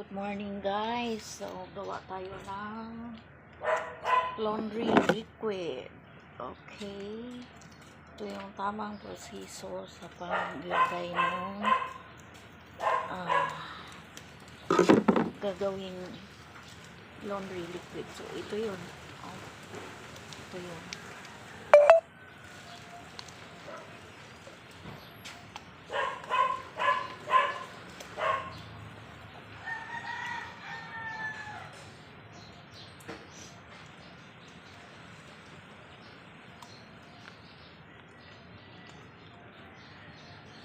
Good morning guys. So, gawa tayo ng laundry liquid. Okay. Ito yung tamang proseso sa paglagay ng gagawing laundry liquid. So, ito yun. Ito yun.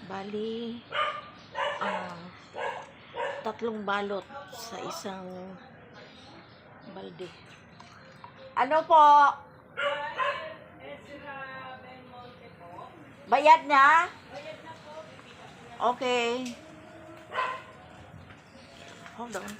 Bali, tatlong balot sa isang balde. Ano po? Bayad na? Okay. Hold on.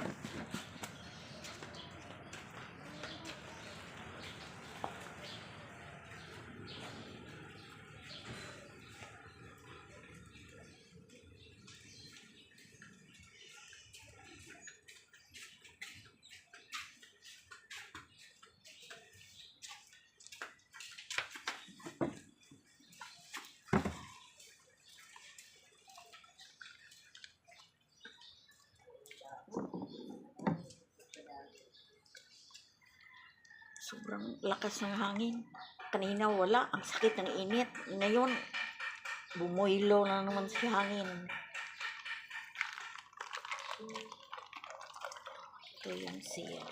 Sobrang lakas ng hangin. Kanina wala. Ang sakit ng init. Ngayon, bumuilo na naman si hangin. Ito yung siya.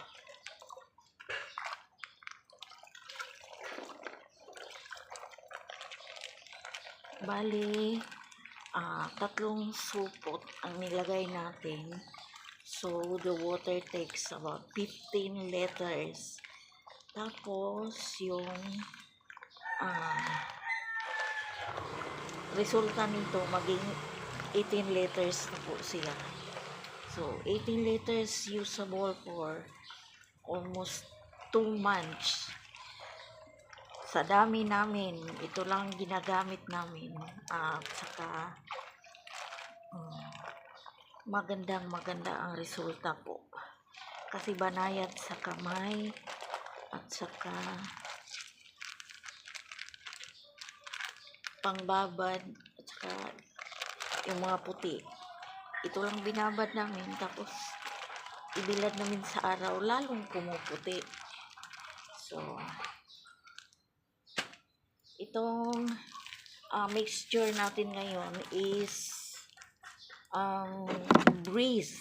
Bali, tatlong supot ang nilagay natin. So, the water takes about 15 liters. Tapos, yung resulta nito, maging 18 liters na po siya. So, 18 liters usable for almost 2 months. Sa dami namin, ito lang ginagamit namin. At saka, maganda ang resulta po. Kasi banayad sa kamay at saka pangbabad at saka yung mga puti. Ito lang binabad namin tapos ibilad namin sa araw, lalong pumuputi. So, itong mixture natin ngayon is breeze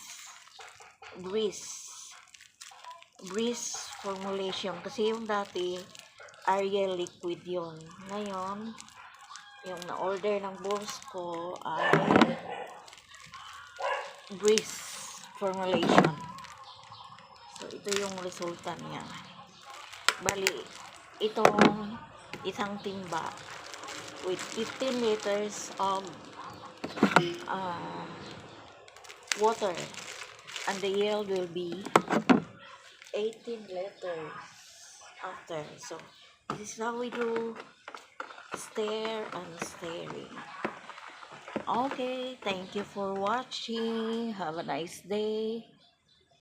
formulation. Kasi yung dati Ariel liquid yun. Ngayon, yung na-order ng boss ko ay breeze formulation. So, ito yung resulta niya. Bali, itong isang timba with 15 liters of water, and the yield will be 18 liters after. So, this is how we do stir and stirring. Okay, thank you for watching. Have a nice day.